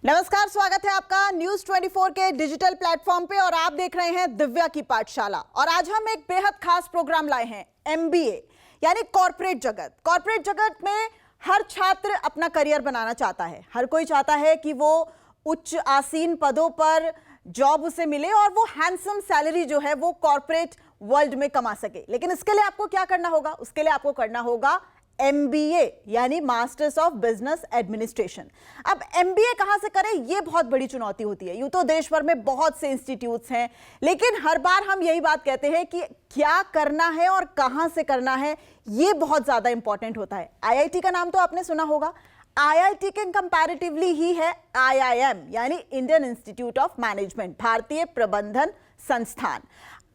नमस्कार, स्वागत है आपका न्यूज 24 के डिजिटल प्लेटफॉर्म पे और आप देख रहे हैं दिव्या की पाठशाला। और आज हम एक बेहद खास प्रोग्राम लाए हैं, एमबीए यानी कॉर्पोरेट जगत। कॉर्पोरेट जगत में हर छात्र अपना करियर बनाना चाहता है, हर कोई चाहता है कि वो उच्च आसीन पदों पर जॉब उसे मिले और वो हैंडसम सैलरी जो है वो कॉर्पोरेट वर्ल्ड में कमा सके। लेकिन इसके लिए आपको क्या करना होगा? उसके लिए आपको करना होगा MBA यानी मास्टर्स ऑफ बिजनेस एडमिनिस्ट्रेशन। अब MBA कहां से करें, यह बहुत बड़ी चुनौती होती है। यूं तो देश भर में बहुत से इंस्टीट्यूट्स हैं, लेकिन हर बार हम यही बात कहते हैं कि क्या करना है और कहां से करना है, यह बहुत ज्यादा इंपॉर्टेंट होता है। IIT का नाम तो आपने सुना होगा। IIT के कंपैरेटिवली ही है IIM यानी इंडियन इंस्टीट्यूट ऑफ मैनेजमेंट, भारतीय प्रबंधन संस्थान।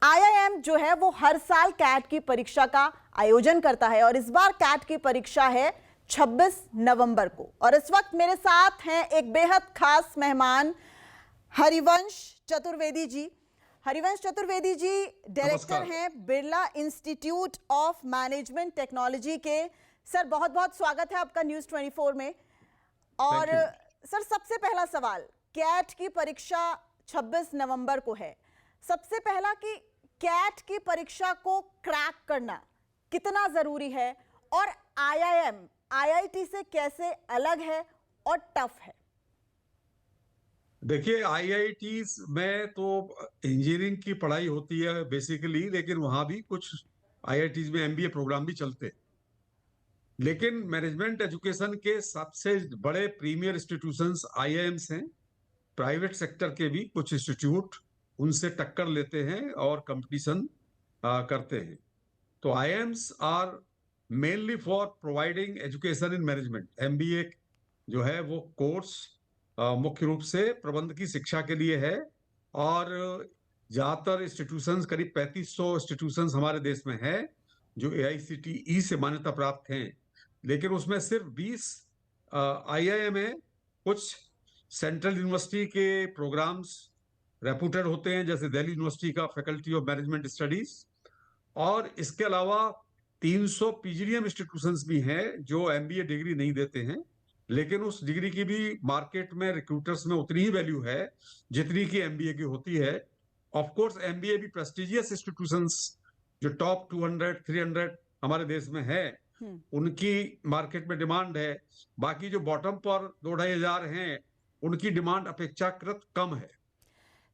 IIM जो है वो हर साल कैट की परीक्षा का आयोजन करता है और इस बार कैट की परीक्षा है 26 नवंबर को। और इस वक्त मेरे साथ हैं एक बेहद खास मेहमान, हरिवंश चतुर्वेदी जी। हरिवंश चतुर्वेदी जी डायरेक्टर हैं Birla institute of management technology के। सर बहुत बहुत स्वागत है आपका न्यूज 24 में। और सर सबसे पहला सवाल, कैट की परीक्षा 26 नवंबर को है। सबसे पहला कि कैट की परीक्षा को क्रैक करना कितना जरूरी है और IIM IIT से कैसे अलग है और टफ है? देखिए, IITs में तो इंजीनियरिंग की पढ़ाई होती है बेसिकली, लेकिन वहां भी कुछ IITs में MBA प्रोग्राम भी चलते हैं। लेकिन मैनेजमेंट एजुकेशन के सबसे बड़े प्रीमियर इंस्टीट्यूशंस IIMs हैं। प्राइवेट सेक्टर के भी कुछ इंस्टीट्यूट उनसे टक्कर लेते हैं और कंपटीशन करते हैं। तो IIMs are mainly for providing education in management. MBA जो है वो कोर्स मुख्य रूप से प्रबंध की शिक्षा के लिए है। और ज्यादातर इंस्टीट्यूशंस, करीब 3500 इंस्टीट्यूशंस हमारे देश में है जो AICTE से मान्यता प्राप्त हैं। लेकिन उसमें सिर्फ 20 IIM है। कुछ सेंट्रल यूनिवर्सिटी के प्रोग्राम्स रेपुटेड होते हैं, जैसे दिल्ली यूनिवर्सिटी का फैकल्टी ऑफ मैनेजमेंट स्टडीज। और इसके अलावा 300 PGDM इंस्टीट्यूशंस भी हैं जो MBA डिग्री नहीं देते हैं, लेकिन उस डिग्री की भी मार्केट में रिक्रूटर्स में उतनी ही वैल्यू है जितनी की MBA की होती है। ऑफ कोर्स MBA भी प्रेस्टिजियस इंस्टीट्यूशंस जो टॉप 200 300 हमारे देश में है, उनकी मार्केट में डिमांड है। बाकी जो बॉटम पर 2-2,500 हैं, उनकी डिमांड अपेक्षाकृत कम है।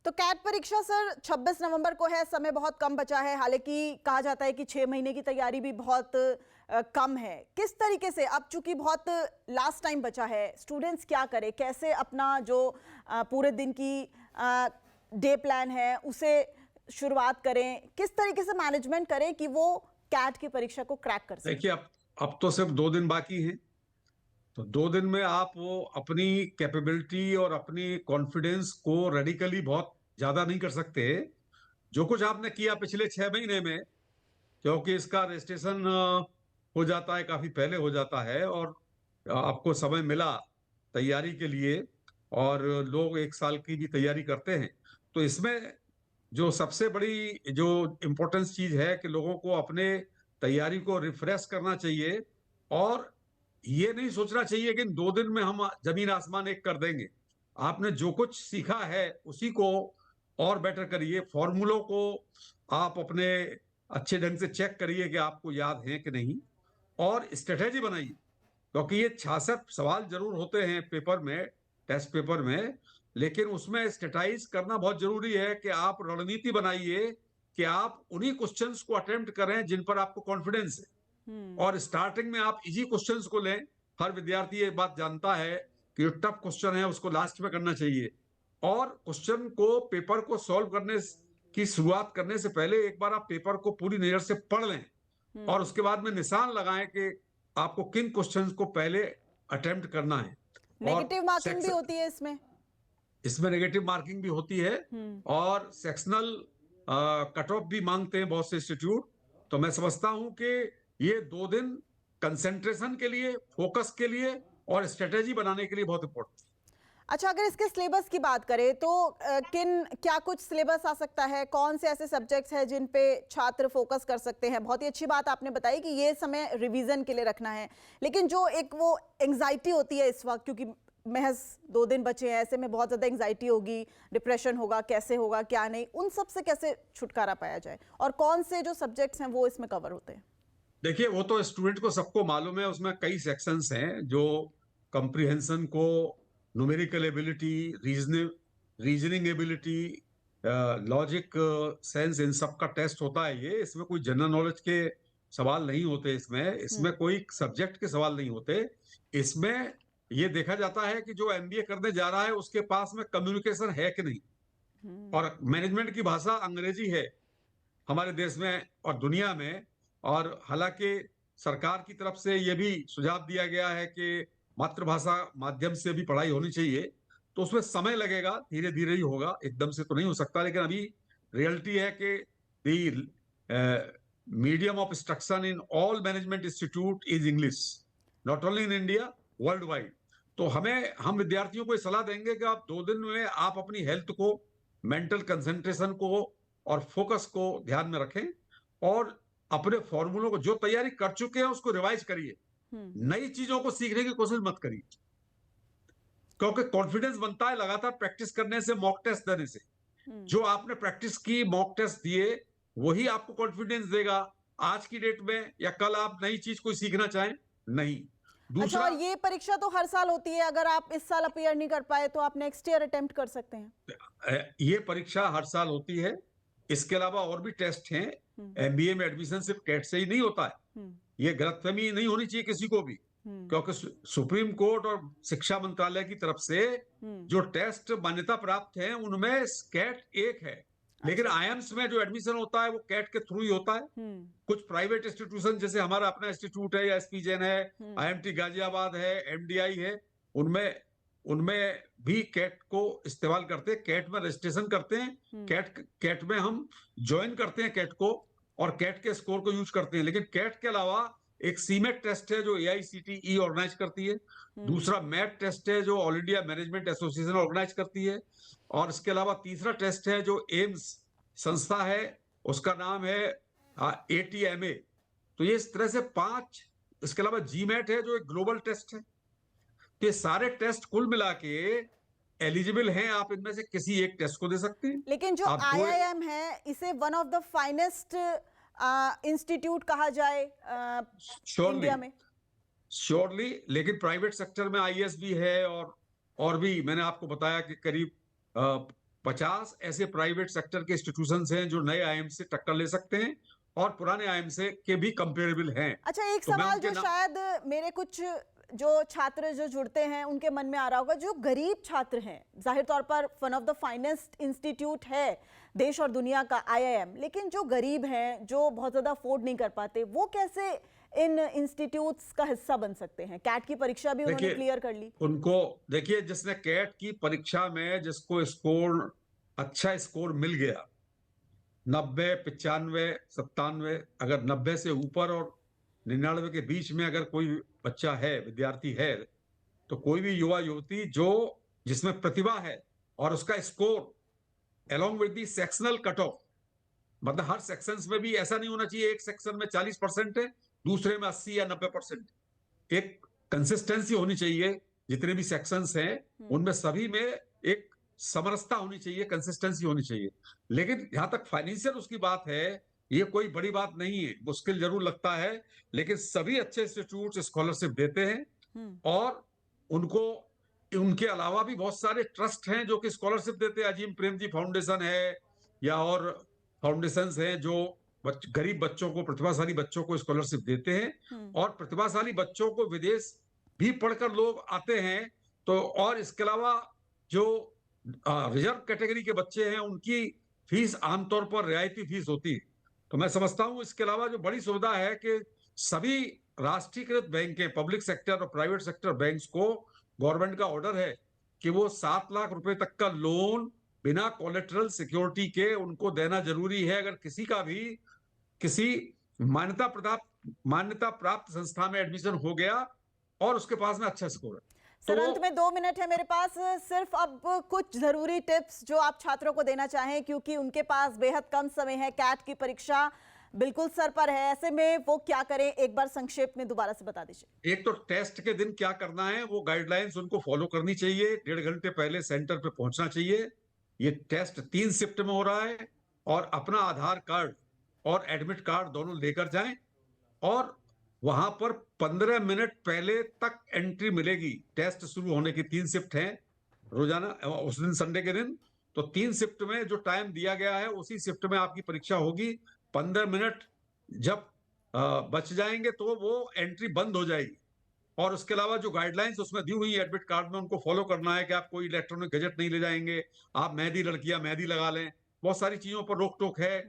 तो कैट परीक्षा सर 26 नवंबर को है, समय बहुत कम बचा है। हालांकि कहा जाता है कि 6 महीने की तैयारी भी बहुत कम है। किस तरीके से, अब चूंकि बहुत लास्ट टाइम बचा है, स्टूडेंट्स क्या करें, कैसे अपना जो पूरे दिन की डे प्लान है उसे शुरुआत करें, किस तरीके से मैनेजमेंट करें कि वो कैट की परीक्षा को क्रैक कर सकें? देखिए, अब तो सिर्फ 2 दिन बाकी हैं। तो 2 दिन में आप वो अपनी कैपेबिलिटी और अपनी कॉन्फिडेंस को रेडिकली बहुत ज्यादा नहीं कर सकते। जो कुछ आपने किया पिछले 6 महीने में, क्योंकि इसका रजिस्ट्रेशन हो जाता है, काफी पहले हो जाता है, और आपको समय मिला तैयारी के लिए, और लोग 1 साल की भी तैयारी करते हैं। तो इसमें जो सबसे बड़ी जो इम्पोर्टेंस चीज है कि लोगों को अपने तैयारी को रिफ्रेश करना चाहिए। और ये नहीं सोचना चाहिए कि 2 दिन में हम जमीन आसमान एक कर देंगे। आपने जो कुछ सीखा है उसी को और बेटर करिए। फॉर्मूलों को आप अपने अच्छे ढंग से चेक करिए कि आपको याद है कि नहीं, और स्ट्रेटेजी बनाइए। क्योंकि ये 66 सवाल जरूर होते हैं पेपर में, टेस्ट पेपर में, लेकिन उसमें स्ट्रेटाइज करना बहुत जरूरी है कि आप रणनीति बनाइए कि आप उन्हीं क्वेश्चंस को अटेम्प्ट करें जिन पर आपको कॉन्फिडेंस है। और स्टार्टिंग में आप इजी क्वेश्चंस को लें। हर विद्यार्थी ये बात जानता है कि जो टफ क्वेश्चन है उसको लास्ट में करना चाहिए। और क्वेश्चन को, पेपर को सॉल्व करने की शुरुआत करने से पहले एक बार आप पेपर को पूरी नजर से पढ़ लें और उसके बाद में निशान लगाएं कि आपको किन क्वेश्चंस को पहले अटेम्प्ट करना है। नेगेटिव मार्किंग भी होती है इसमें नेगेटिव मार्किंग भी होती है, और सेक्शनल कट ऑफ भी मांगते हैं बहुत से इंस्टीट्यूट। तो मैं समझता हूं कि ये 2 दिन कंसेंट्रेशन के लिए, फोकस के लिए और स्ट्रेटेजी बनाने के लिए बहुत इंपॉर्टेंट है। अच्छा, अगर इसके सिलेबस की बात करें तो क्या कुछ सिलेबस आ सकता है? कौन से ऐसे सब्जेक्ट्स हैं जिन पे छात्र फोकस कर सकते हैं? बहुत ही अच्छी बात आपने बताई कि ये समय रिवीजन के लिए रखना है, लेकिन जो एक वो एंजाइटी होती है इस वक्त, क्योंकि महज 2 दिन बचे हैं, ऐसे में बहुत ज़्यादा एंग्जाइटी होगी, डिप्रेशन होगा, कैसे होगा क्या नहीं, उन सब से कैसे छुटकारा पाया जाए और कौन से जो सब्जेक्ट्स हैं वो इसमें कवर होते हैं? देखिए, वो तो स्टूडेंट को सबको मालूम है, उसमें कई सेक्शंस हैं जो कंप्रिहेंशन को, numerical ability, reasoning ability, logic sense, इन सब का टेस्ट होता है। ये इसमें कोई जनरल नॉलेज के सवाल नहीं होते, इसमें कोई सब्जेक्ट के सवाल नहीं होते। इसमें ये देखा जाता है कि जो एमबीए करने जा रहा है उसके पास में कम्युनिकेशन है कि नहीं। और मैनेजमेंट की भाषा अंग्रेजी है हमारे देश में और दुनिया में। और हालांकि सरकार की तरफ से यह भी सुझाव दिया गया है कि मातृभाषा माध्यम से भी पढ़ाई होनी चाहिए, तो उसमें समय लगेगा, धीरे धीरे ही होगा, एकदम से तो नहीं हो सकता। लेकिन अभी रियलिटी है कि the medium of instruction in all management institute is English, not only in India, world wide. तो हम विद्यार्थियों को सलाह देंगे कि आप 2 दिन में आप अपनी हेल्थ को, मेंटल कंसंट्रेशन को और फोकस को ध्यान में रखें और अपने फॉर्मूलों को जो तैयारी कर चुके हैं उसको रिवाइज करिए। नई चीजों को सीखने की कोशिश मत करिए, क्योंकि कॉन्फिडेंस बनता है लगातार प्रैक्टिस करने से, मॉक टेस्ट देने से। जो आपने प्रैक्टिस की, मॉक टेस्ट दिए, वही आपको कॉन्फिडेंस देगा आज की डेट में, या कल आप नई चीज कोई सीखना चाहें, नहीं। अच्छा, दूसरा, और ये परीक्षा तो हर साल होती है, अगर आप इस साल अपीयर नहीं कर पाए तो आप नेक्स्ट ईयर अटेम्प्ट कर सकते हैं? ये परीक्षा हर साल होती है। इसके अलावा और भी टेस्ट हैं। एमबीए में एडमिशन सिर्फ कैट से ही नहीं होता है। ये गलतफहमी नहीं होनी चाहिए किसी को भी, क्योंकि सुप्रीम कोर्ट और शिक्षा मंत्रालय की तरफ से जो टेस्ट मान्यता प्राप्त हैं उनमें कैट एक है। लेकिन आईएम्स में जो एडमिशन होता है वो कैट के थ्रू ही होता है। कुछ प्राइवेट इंस्टीट्यूशन जैसे हमारा अपना इंस्टीट्यूट है या एसपी जैन है, आईएमटी गाजियाबाद है, एमडीआई है, उनमें भी कैट को इस्तेमाल करते हैं, कैट में रजिस्ट्रेशन करते हैं, कैट में हम ज्वाइन करते हैं कैट को, और कैट के स्कोर को यूज करते हैं। लेकिन कैट के अलावा एक सीमेट टेस्ट है जो एआईसीटीई ऑर्गेनाइज करती है, दूसरा मैट टेस्ट है जो all India management association organise करती है, और इसके अलावा तीसरा टेस्ट है जो एम्स संस्था है, उसका नाम है एटीएमए। तो ये इस तरह से 5, इसके अलावा जीमैट है जो एक ग्लोबल टेस्ट है। तो ये सारे टेस्ट कुल मिला के एलिजिबल हैं, आप इनमें से किसी एक टेस्ट को दे सकते हैं। लेकिन जो आईआईएम है इसे one of the finest institute कहा जाए इंडिया में। श्योरली, लेकिन प्राइवेट सेक्टर में आईएएस भी है, और भी मैंने आपको बताया कि करीब 50 ऐसे प्राइवेट सेक्टर के इंस्टीट्यूशंस हैं जो नए आईएम से टक्कर ले सकते हैं और पुराने आईएम से के भी कंपेरेबल हैं। अच्छा, एक सवाल जो शायद मेरे कुछ जो छात्र जो जुड़ते हैं उनके मन में आ रहा होगा, जो गरीब छात्र हैं, जाहिर तौर पर one of the finest institute है देश और दुनिया का आईआईएम, लेकिन जो गरीब हैं, जो बहुत ज्यादा अफोर्ड नहीं कर पाते, वो कैसे इन इंस्टीट्यूट्स का हिस्सा बन सकते हैं? कैट की परीक्षा भी उन्होंने क्लियर कर ली। उनको देखिए, जिसने कैट की परीक्षा में जिसको अच्छा स्कोर मिल गया, 90, 95, 97, अगर 90 से ऊपर और 99 के बीच में अगर कोई बच्चा है, विद्यार्थी है, तो कोई भी युवा युवती जिसमें प्रतिभा है और उसका score along with the sectional cut off, मतलब हर सेक्शंस में भी ऐसा नहीं होना चाहिए एक सेक्शन में 40% है, दूसरे में 80 या 90%। एक कंसिस्टेंसी होनी चाहिए, जितने भी सेक्शंस हैं उनमें सभी में एक समरसता होनी चाहिए, कंसिस्टेंसी होनी चाहिए। लेकिन जहां तक फाइनेंशियल उसकी बात है, ये कोई बड़ी बात नहीं है, मुश्किल जरूर लगता है, लेकिन सभी अच्छे इंस्टीट्यूट स्कॉलरशिप देते हैं, और उनके अलावा भी बहुत सारे ट्रस्ट हैं जो कि स्कॉलरशिप देते हैं। अजीम प्रेमजी फाउंडेशन है या और फाउंडेशंस हैं जो गरीब बच्चों को, प्रतिभाशाली बच्चों को स्कॉलरशिप देते हैं, और प्रतिभाशाली बच्चों को विदेश भी पढ़कर लोग आते हैं। तो और इसके अलावा जो रिजर्व कैटेगरी के बच्चे हैं उनकी फीस आमतौर पर रियायती फीस होती है। तो मैं समझता हूं इसके अलावा जो बड़ी सुविधा है कि सभी राष्ट्रीयकृत बैंकें, पब्लिक सेक्टर और प्राइवेट सेक्टर बैंक्स को गवर्नमेंट का ऑर्डर है कि वो 7 लाख रुपए तक का लोन बिना कोलेटरल सिक्योरिटी के उनको देना जरूरी है। अगर किसी मान्यता प्राप्त संस्था में एडमिशन हो गया और उसके पास में अच्छा स्कोर है। सर, अंत में 2 मिनट है मेरे पास, सिर्फ अब कुछ जरूरी टिप्स जो आप छात्रों को देना चाहें, क्योंकि उनके पास बेहद कम समय है कैट की परीक्षा बिल्कुल सर पर है, ऐसे में वो क्या करें, एक बार संक्षेप में दोबारा से बता दीजिए। एक तो टेस्ट के दिन क्या करना है, वो गाइडलाइंस उनको फॉलो करनी चाहिए। 1.5 घंटे पहले सेंटर पे पहुंचना चाहिए। ये टेस्ट 3 शिफ्ट में हो रहा है, और अपना आधार कार्ड और एडमिट कार्ड दोनों लेकर जाएं, और वहां पर 15 मिनट पहले तक एंट्री मिलेगी। टेस्ट शुरू होने की 3 शिफ्ट हैं रोजाना, उस दिन संडे के दिन। तो 3 शिफ्ट में जो टाइम दिया गया है, उसी शिफ्ट में आपकी परीक्षा होगी। 15 मिनट जब बच जाएंगे तो वो एंट्री बंद हो जाएगी। और उसके अलावा जो गाइडलाइंस उसमें दी हुई है एडमिट कार्ड में, उनको फॉलो करना है कि आप कोई इलेक्ट्रॉनिक गैजेट नहीं ले जाएंगे, आप मेहंदी, लड़कियां मेहंदी लगा लें, बहुत सारी चीजों पर रोक टोक है।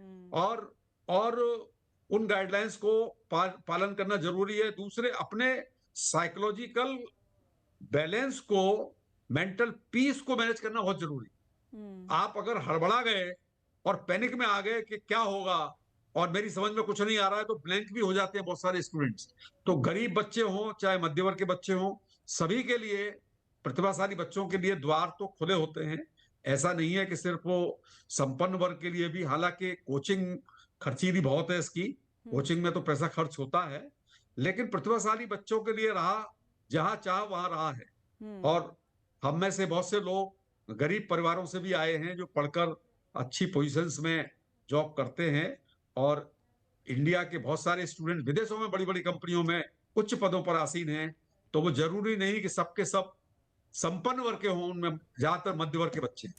और उन गाइडलाइंस को पालन करना जरूरी है। दूसरे, अपने साइकोलॉजिकल बैलेंस को, मेंटल पीस को मैनेज करना बहुत जरूरी है। आप अगर हड़बड़ा गए और पैनिक में आ गए कि क्या होगा और मेरी समझ में कुछ नहीं आ रहा है, तो ब्लैंक भी हो जाते हैं बहुत सारे स्टूडेंट्स। तो गरीब बच्चे हों चाहे मध्य वर्ग के बच्चे हों, सभी के लिए, प्रतिभाशाली बच्चों के लिए द्वार तो खुले होते हैं। ऐसा नहीं है कि सिर्फ वो संपन्न वर्ग के लिए भी, हालांकि कोचिंग खर्चीली बहुत है इसकी, कोचिंग में तो पैसा खर्च होता है, लेकिन प्रतिभाशाली बच्चों के लिए रहा, जहां चाह वहां रहा है। और हम में से बहुत से लोग गरीब परिवारों से भी आए हैं, जो पढ़कर अच्छी पोजीशंस में जॉब करते हैं। और इंडिया के बहुत सारे स्टूडेंट विदेशों में बड़ी बड़ी कंपनियों में उच्च पदों पर आसीन हैं। तो वो जरूरी नहीं कि सबके सब संपन्न वर्ग के हों, उनमें ज्यादातर मध्य वर्ग के बच्चे हैं।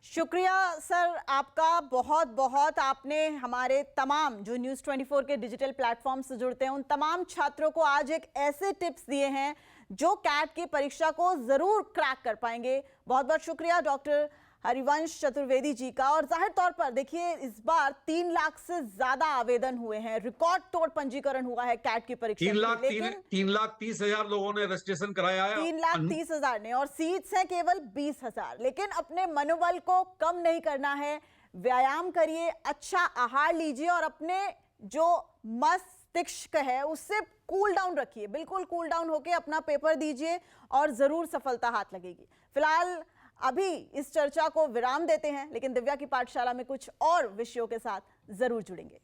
शुक्रिया सर आपका बहुत बहुत। आपने हमारे तमाम जो न्यूज़ 24 के डिजिटल प्लेटफॉर्म से जुड़ते हैं उन तमाम छात्रों को आज एक ऐसे टिप्स दिए हैं जो कैट की परीक्षा को जरूर क्रैक कर पाएंगे। बहुत बहुत शुक्रिया डॉक्टर हरिवंश चतुर्वेदी जी का। और जाहिर तौर पर देखिए, इस बार 3 लाख से ज्यादा आवेदन हुए हैं, रिकॉर्ड तोड़ पंजीकरण हुआ है कैट की परीक्षा में। लेकिन 3,30,000 लोगों ने रजिस्ट्रेशन कराया है। 3,30,000 ने, और सीट्स हैं केवल 20,000। लेकिन अपने मनोबल को कम नहीं करना है, व्यायाम करिए, अच्छा आहार लीजिए और अपने जो मस्तिष्क है उससे कूल डाउन रखिए। बिल्कुल कूल डाउन होके अपना पेपर दीजिए और जरूर सफलता हाथ लगेगी। फिलहाल अभी इस चर्चा को विराम देते हैं, लेकिन दिव्या की पाठशाला में कुछ और विषयों के साथ जरूर जुड़ेंगे।